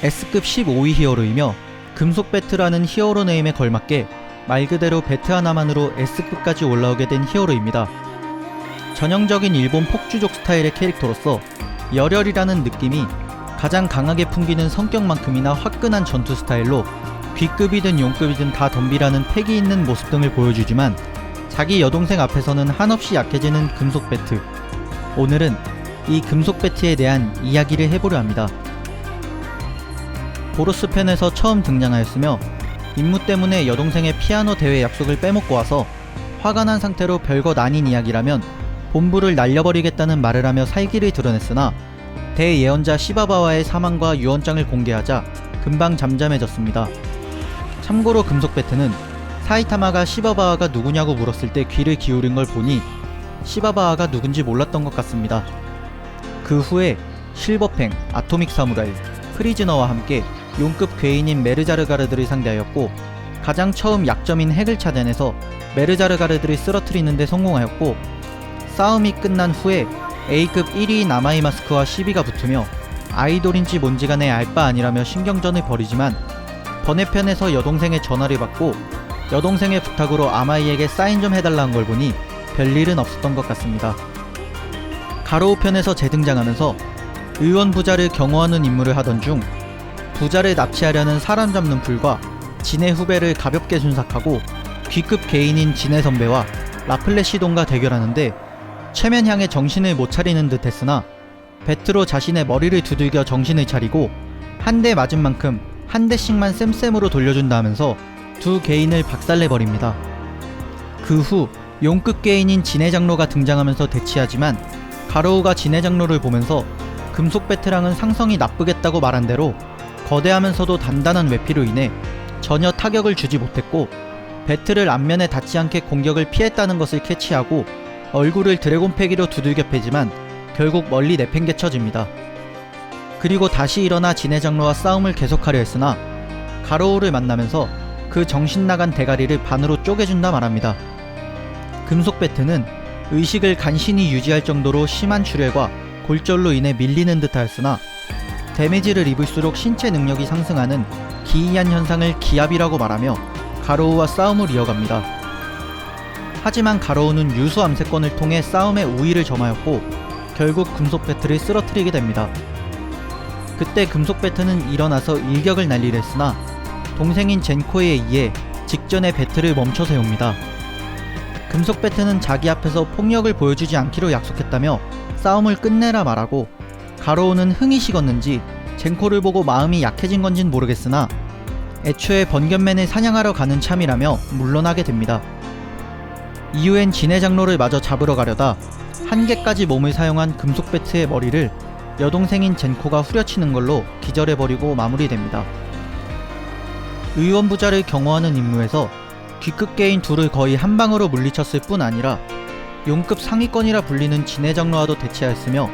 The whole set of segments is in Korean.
S급 15위 히어로이며 금속 배트라는 히어로 네임에 걸맞게 말 그대로 배트 하나만으로 S급까지 올라오게 된 히어로입니다. 전형적인 일본 폭주족 스타일의 캐릭터로서 열혈이라는 느낌이 가장 강하게 풍기는 성격만큼이나 화끈한 전투 스타일로 B급이든 용급이든 다 덤비라는 패기 있는 모습 등을 보여주지만 자기 여동생 앞에서는 한없이 약해지는 금속 배트. 오늘은 이 금속 배트에 대한 이야기를 해보려 합니다. 보로스 편에서 처음 등장하였으며 임무 때문에 여동생의 피아노 대회 약속을 빼먹고 와서 화가 난 상태로 별것 아닌 이야기라면 본부를 날려버리겠다는 말을 하며 살기를 드러냈으나 대예언자 시바바와의 사망과 유언장을 공개하자 금방 잠잠해졌습니다. 참고로 금속 배트는 사이타마가 시바바와가 누구냐고 물었을 때 귀를 기울인 걸 보니 시바바와가 누군지 몰랐던 것 같습니다. 그 후에 실버팽, 아토믹 사무라이, 프리즈너와 함께 용급 괴인인 메르자르가르드를 상대하였고 가장 처음 약점인 핵을 찾아내서 메르자르가르드를 쓰러뜨리는 데 성공하였고 싸움이 끝난 후에 A급 1위인 아마이마스크와 시비가 붙으며 아이돌인지 뭔지 간에 알 바 아니라며 신경전을 벌이지만 번외편에서 여동생의 전화를 받고 여동생의 부탁으로 아마이에게 사인 좀 해달라는 걸 보니 별일은 없었던 것 같습니다. 가로우 편에서 재등장하면서 의원 부자를 경호하는 임무를 하던 중 부자를 납치하려는 사람 잡는 불과 진의 후배를 가볍게 순삭하고 B급 개인인 진의 선배와 라플래시돈과 대결하는데 최면향에 정신을 못 차리는 듯 했으나 배트로 자신의 머리를 두들겨 정신을 차리고 한 대 맞은 만큼 한 대씩만 쌤쌤으로 돌려준다면서 두 개인을 박살내버립니다. 그 후 용급 개인인 진의 장로가 등장하면서 대치하지만 가로우가 진의 장로를 보면서 금속 배트랑은 상성이 나쁘겠다고 말한 대로 거대하면서도 단단한 외피로 인해 전혀 타격을 주지 못했고 배트를 앞면에 닿지 않게 공격을 피했다는 것을 캐치하고 얼굴을 드래곤 패기로 두들겨 패지만 결국 멀리 내팽개쳐집니다. 그리고 다시 일어나 진의 장로와 싸움을 계속하려 했으나 가로우를 만나면서 그 정신나간 대가리를 반으로 쪼개준다 말합니다. 금속 배트는 의식을 간신히 유지할 정도로 심한 출혈과 골절로 인해 밀리는 듯하였으나 데미지를 입을수록 신체 능력이 상승하는 기이한 현상을 기압이라고 말하며 가로우와 싸움을 이어갑니다. 하지만 가로우는 유수 암세권을 통해 싸움의 우위를 점하였고 결국 금속 배트를 쓰러뜨리게 됩니다. 그때 금속 배트는 일어나서 일격을 날리려 했으나 동생인 젠코에 의해 직전에 배트를 멈춰 세웁니다. 금속 배트는 자기 앞에서 폭력을 보여주지 않기로 약속했다며 싸움을 끝내라 말하고 가로우는 흥이 식었는지 젠코를 보고 마음이 약해진 건진 모르겠으나 애초에 번견맨을 사냥하러 가는 참이라며 물러나게 됩니다. 이후엔 진의 장로를 마저 잡으러 가려다 한 개까지 몸을 사용한 금속 배트의 머리를 여동생인 젠코가 후려치는 걸로 기절해버리고 마무리됩니다. 의원 부자를 경호하는 임무에서 D급 개인 둘을 거의 한 방으로 물리쳤을 뿐 아니라 용급 상위권이라 불리는 진의 장로와도 대치하였으며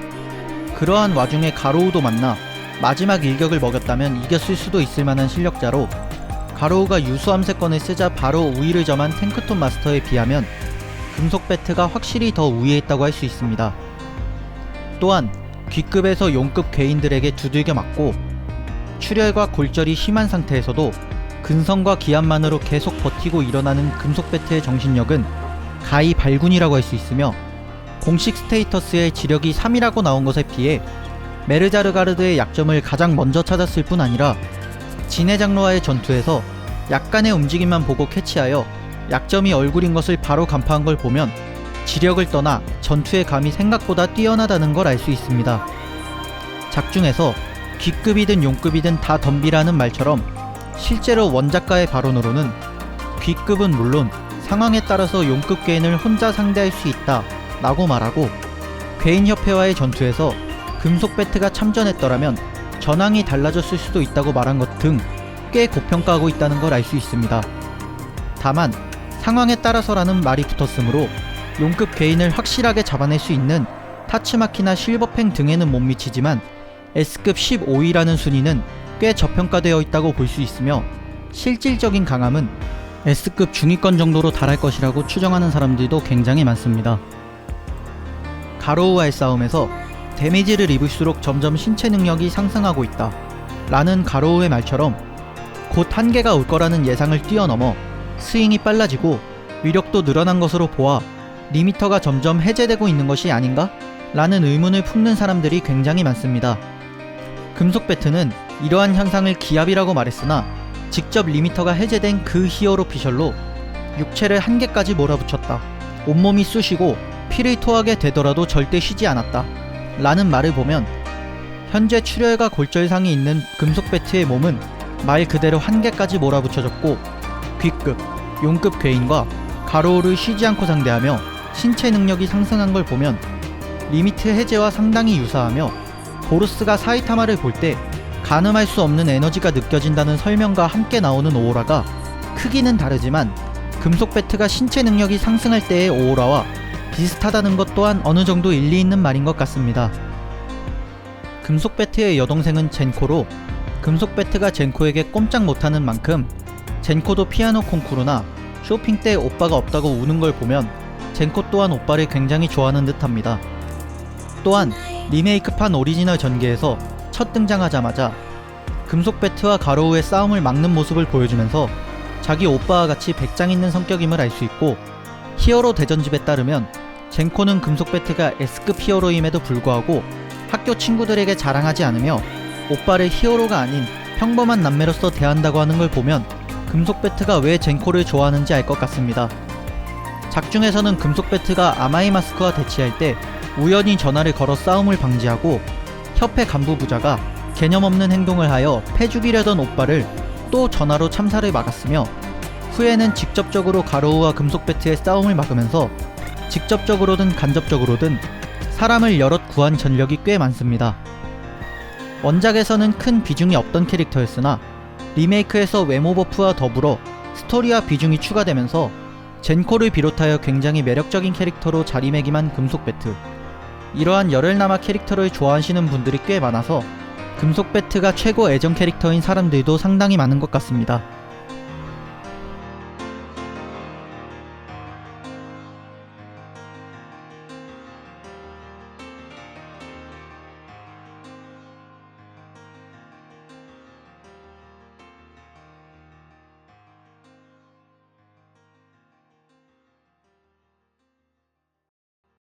그러한 와중에 가로우도 만나 마지막 일격을 먹였다면 이겼을 수도 있을 만한 실력자로 가로우가 유수암세권을 쓰자 바로 우위를 점한 탱크톱 마스터에 비하면 금속 배트가 확실히 더 우위에 있다고 할 수 있습니다. 또한 D급에서 용급 개인들에게 두들겨 맞고 출혈과 골절이 심한 상태에서도 근성과 기압만으로 계속 버티고 일어나는 금속 배트의 정신력은 가히 발군이라고 할 수 있으며 공식 스테이터스의 지력이 3이라고 나온 것에 비해 메르자르가르드의 약점을 가장 먼저 찾았을 뿐 아니라 진의 장로와의 전투에서 약간의 움직임만 보고 캐치하여 약점이 얼굴인 것을 바로 간파한 걸 보면 지력을 떠나 전투의 감이 생각보다 뛰어나다는 걸 알 수 있습니다. 작중에서 D급이든 용급이든 다 덤비라는 말처럼 실제로 원작가의 발언으로는 D급은 물론 상황에 따라서 용급 개인을 혼자 상대할 수 있다 라고 말하고 괴인협회와의 전투에서 금속 배트가 참전했더라면 전황이 달라졌을 수도 있다고 말한 것 등 꽤 고평가하고 있다는 걸 알 수 있습니다. 다만 상황에 따라서라는 말이 붙었으므로 용급 개인을 확실하게 잡아낼 수 있는 타츠마키나 실버팽 등에는 못 미치지만 S급 15위라는 순위는 꽤 저평가되어 있다고 볼 수 있으며 실질적인 강함은 S급 중위권 정도로 달할 것이라고 추정하는 사람들도 굉장히 많습니다. 가로우와의 싸움에서 데미지를 입을수록 점점 신체 능력이 상승하고 있다. 라는 가로우의 말처럼 곧 한계가 올 거라는 예상을 뛰어넘어 스윙이 빨라지고 위력도 늘어난 것으로 보아 리미터가 점점 해제되고 있는 것이 아닌가? 라는 의문을 품는 사람들이 굉장히 많습니다. 금속 배트는 이러한 현상을 기압이라고 말했으나 직접 리미터가 해제된 그 히어로 피셜로 육체를 한계까지 몰아붙였다. 온몸이 쑤시고 피를 토하게 되더라도 절대 쉬지 않았다. 라는 말을 보면 현재 출혈과 골절상이 있는 금속 배트의 몸은 말 그대로 한계까지 몰아붙여졌고 B급, 용급 괴인과 가로우를 쉬지 않고 상대하며 신체 능력이 상승한 걸 보면 리미트 해제와 상당히 유사하며 보루스가 사이타마를 볼 때 가늠할 수 없는 에너지가 느껴진다는 설명과 함께 나오는 오로라가 크기는 다르지만 금속 배트가 신체 능력이 상승할 때의 오로라와 비슷하다는 것 또한 어느 정도 일리 있는 말인 것 같습니다. 금속 배트의 여동생은 젠코로 금속 배트가 젠코에게 꼼짝 못하는 만큼 젠코도 피아노 콩쿠르나 쇼핑 때 오빠가 없다고 우는 걸 보면 젠코 또한 오빠를 굉장히 좋아하는 듯합니다. 또한 리메이크판 오리지널 전개에서 첫 등장하자마자 금속 배트와 가로우의 싸움을 막는 모습을 보여주면서 자기 오빠와 같이 배짱 있는 성격임을 알 수 있고 히어로 대전집에 따르면 젠코는 금속 배트가 S급 히어로임에도 불구하고 학교 친구들에게 자랑하지 않으며 오빠를 히어로가 아닌 평범한 남매로서 대한다고 하는 걸 보면 금속 배트가 왜 젠코를 좋아하는지 알 것 같습니다. 작중에서는 금속 배트가 아마이 마스크와 대치할 때 우연히 전화를 걸어 싸움을 방지하고 협회 간부 부자가 개념 없는 행동을 하여 패 죽이려던 오빠를 또 전화로 참사를 막았으며 후에는 직접적으로 가로우와 금속 배트의 싸움을 막으면서 직접적으로든 간접적으로든 사람을 여럿 구한 전력이 꽤 많습니다. 원작에서는 큰 비중이 없던 캐릭터였으나 리메이크에서 외모 버프와 더불어 스토리와 비중이 추가되면서 젠코를 비롯하여 굉장히 매력적인 캐릭터로 자리매김한 금속 배트. 이러한 열혈남아 캐릭터를 좋아하시는 분들이 꽤 많아서 금속 배트가 최고 애정 캐릭터인 사람들도 상당히 많은 것 같습니다.